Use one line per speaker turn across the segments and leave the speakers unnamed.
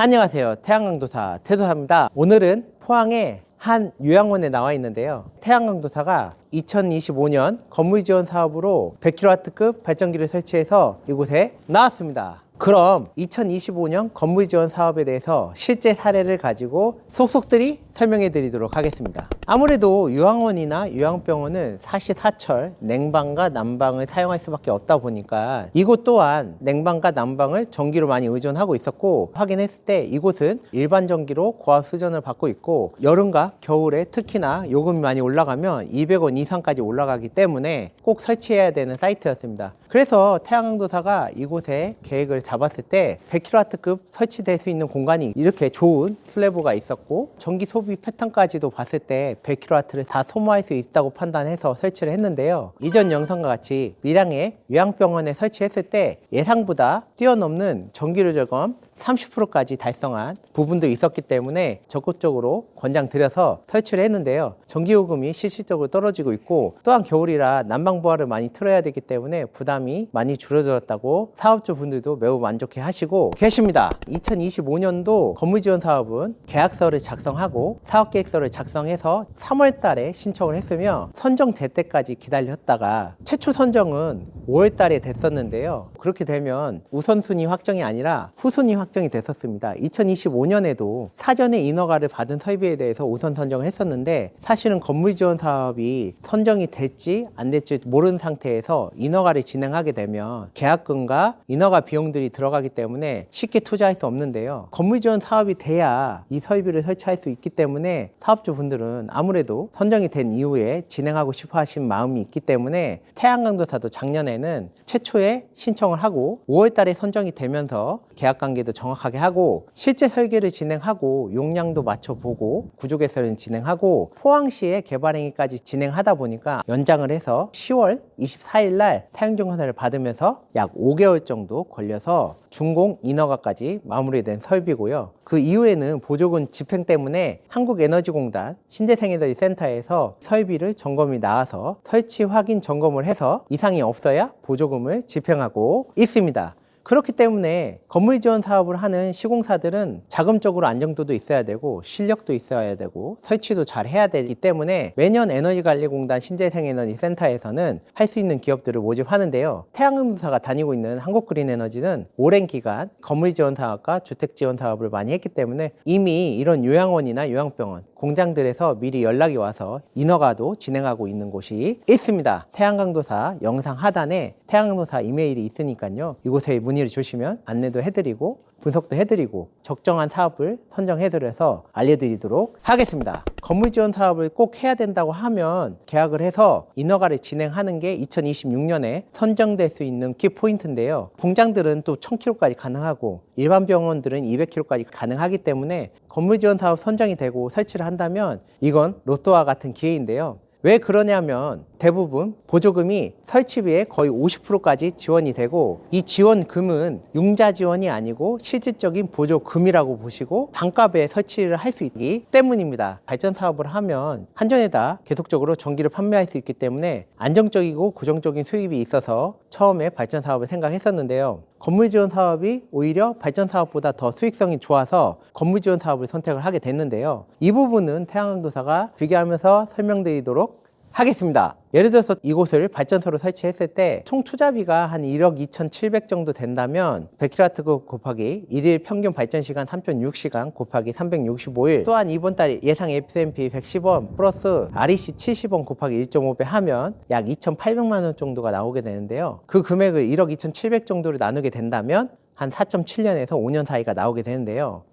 안녕하세요. 태양광도사 태도사입니다. 오늘은 포항의 한 요양원에 나와 있는데요. 태양광도사가 2025년 건물 지원 사업으로 100kW급 발전기를 설치해서 이곳에 나왔습니다. 그럼 2025년 건물 지원 사업에 대해서 실제 사례를 가지고 속속들이 설명해 드리도록 하겠습니다. 아무래도 요양원이나 요양병원은 사시사철 냉방과 난방을 사용할 수밖에 없다 보니까 이곳 또한 냉방과 난방을 전기로 많이 의존하고 있었고, 확인했을 때 이곳은 일반 전기로 고압 수전을 받고 있고, 여름과 겨울에 특히나 요금이 많이 올라가면 200원 이상까지 올라가기 때문에 꼭 설치해야 되는 사이트였습니다. 그래서 태양광도사가 이곳에 계획을 잡았을 때 100kW급 설치될 수 있는 공간이 이렇게 좋은 슬래브가 있었고, 전기 소비 패턴까지도 봤을 때 100kW를 다 소모할 수 있다고 판단해서 설치를 했는데요. 이전 영상과 같이 밀양의 요양병원에 설치했을 때 예상보다 뛰어넘는 전기료 절감 30%까지 달성한 부분도 있었기 때문에 적극적으로 권장드려서 설치를 했는데요. 전기요금이 실질적으로 떨어지고 있고, 또한 겨울이라 난방부하를 많이 틀어야 되기 때문에 부담이 많이 줄어들었다고 사업주분들도 매우 만족해 하시고 계십니다. 2025년도 건물지원 사업은 계약서를 작성하고 사업계획서를 작성해서 3월 달에 신청을 했으며, 선정될 때까지 기다렸다가 최초 선정은 5월 달에 됐었는데요. 그렇게 되면 우선순위 확정이 아니라 후순위 확정이 됐었습니다. 2025년에도 사전에 인허가를 받은 설비에 대해서 우선 선정을 했었는데, 사실은 건물 지원 사업이 선정이 될지 안 될지 모르는 상태에서 인허가를 진행하게 되면 계약금과 인허가 비용들이 들어가기 때문에 쉽게 투자할 수 없는데요. 건물 지원 사업이 돼야 이 설비를 설치할 수 있기 때문에 사업주분들은 아무래도 선정이 된 이후에 진행하고 싶어 하신 마음이 있기 때문에 태양광도사도 작년에는 최초에 신청을 하고 5월 달에 선정이 되면서 계약관계도 정확하게 하고 실제 설계를 진행하고 용량도 맞춰보고 구조개설은 진행하고 포항시에 개발행위까지 진행하다 보니까 연장을 해서 10월 24일 날 사용증서를 받으면서 약 5개월 정도 걸려서 준공 인허가까지 마무리된 설비고요. 그 이후에는 보조금 집행 때문에 한국에너지공단 신재생에너지센터에서 설비를 점검이 나와서 설치 확인 점검을 해서 이상이 없어야 보조금을 집행하고 있습니다. 그렇기 때문에 건물 지원 사업을 하는 시공사들은 자금적으로 안정도도 있어야 되고 실력도 있어야 되고 설치도 잘 해야 되기 때문에 매년 에너지관리공단 신재생에너지센터에서는 할 수 있는 기업들을 모집하는데요. 태양광도사가 다니고 있는 한국그린에너지는 오랜 기간 건물 지원 사업과 주택 지원 사업을 많이 했기 때문에 이미 이런 요양원이나 요양병원 공장들에서 미리 연락이 와서 인허가도 진행하고 있는 곳이 있습니다. 태양광도사 영상 하단에 태양광도사 이메일이 있으니까요. 이곳에 문의를 주시면 안내도 해드리고 분석도 해드리고 적정한 사업을 선정해드려서 알려드리도록 하겠습니다. 건물 지원 사업을 꼭 해야 된다고 하면 계약을 해서 인허가를 진행하는 게 2026년에 선정될 수 있는 키포인트인데요. 공장들은 또 1000kg까지 가능하고 일반 병원들은 200kg까지 가능하기 때문에 건물 지원 사업 선정이 되고 설치를 한다면 이건 로또와 같은 기회인데요. 왜 그러냐면 대부분 보조금이 설치비의 거의 50%까지 지원이 되고, 이 지원금은 융자 지원이 아니고 실질적인 보조금이라고 보시고 반값에 설치를 할 수 있기 때문입니다. 발전 사업을 하면 한전에다 계속적으로 전기를 판매할 수 있기 때문에 안정적이고 고정적인 수입이 있어서 처음에 발전 사업을 생각했었는데요. 건물 지원 사업이 오히려 발전 사업보다 더 수익성이 좋아서 건물 지원 사업을 선택을 하게 됐는데요. 이 부분은 태양광도사가 비교하면서 설명드리도록 하겠습니다. 예를 들어서 이곳을 발전소로 설치했을 때 총 투자비가 한 1억 2,700 정도 된다면 100kW 곱하기 1일 평균 발전시간 3.6시간 곱하기 365일, 또한 이번 달 예상 S&P 110원 플러스 REC 70원 곱하기 1.5배 하면 약 2,800만 원 정도가 나오게 되는데요. 그 금액을 1억 2,700 정도를 나누게 된다면 한 4.7년에서 5년 사이가 나오게 되는데요.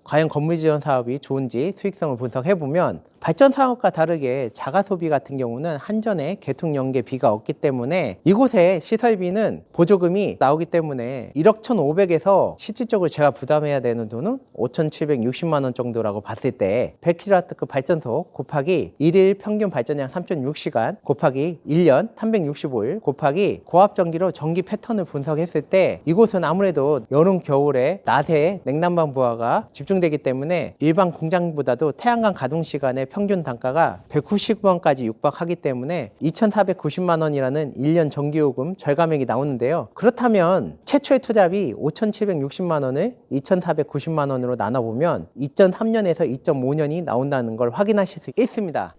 과연 건물 지원 사업이 좋은지 수익성을 분석해보면 발전 사업과 다르게 자가 소비 같은 경우는 한전에 개통 연계비가 없기 때문에 이곳에 시설비는 보조금이 나오기 때문에 1억 1,500에서 실질적으로 제가 부담해야 되는 돈은 5,760만 원 정도라고 봤을 때 100kW급 발전소 곱하기 1일 평균 발전량 3.6시간 곱하기 1년 365일 곱하기 고압전기로 전기 패턴을 분석했을 때 이곳은 아무래도 여름 겨울에 낮에 냉난방 부하가 집중되기 때문에 일반 공장보다도 태양광 가동 시간에 평균 단가가 190원까지 육박하기 때문에 2,490만 원이라는 1년 전기요금 절감액이 나오는데요. 그렇다면 최초의 투자비 5,760만 원을 2,490만 원으로 나눠보면 2.3년에서 2.5년이 나온다는 걸 확인하실 수 있습니다.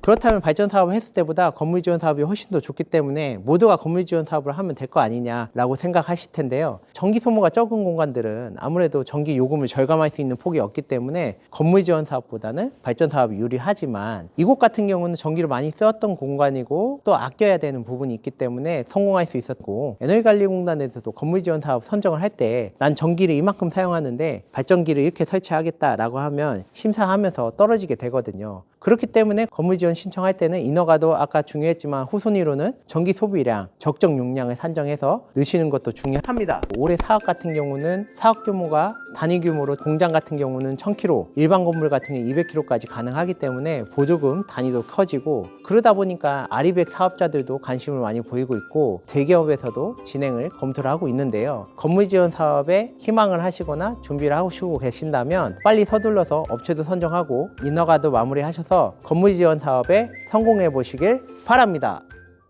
그렇다면 발전 사업을 했을 때보다 건물 지원 사업이 훨씬 더 좋기 때문에 모두가 건물 지원 사업을 하면 될 거 아니냐라고 생각하실 텐데요. 전기 소모가 적은 공간들은 아무래도 전기 요금을 절감할 수 있는 폭이 없기 때문에 건물 지원 사업보다는 발전 사업이 유리하지만 이곳 같은 경우는 전기를 많이 쓰었던 공간이고 또 아껴야 되는 부분이 있기 때문에 성공할 수 있었고, 에너지관리공단에서도 건물 지원 사업 선정을 할 때 난 전기를 이만큼 사용하는데 발전기를 이렇게 설치하겠다라고 하면 심사하면서 떨어지게 되거든요. 그렇기 때문에 건물 지원 신청할 때는 인허가도 아까 중요했지만 후순위로는 전기 소비량, 적정 용량을 산정해서 넣으시는 것도 중요합니다. 올해 사업 같은 경우는 사업 규모가 단위 규모로 공장 같은 경우는 1000kg, 일반 건물 같은 경우 200kg까지 가능하기 때문에 보조금 단위도 커지고, 그러다 보니까 아리백 사업자들도 관심을 많이 보이고 있고 대기업에서도 진행을 검토를 하고 있는데요. 건물 지원 사업에 희망을 하시거나 준비를 하시고 계신다면 빨리 서둘러서 업체도 선정하고 인허가도 마무리하셔서 건물 지원 사업에 성공해 보시길 바랍니다.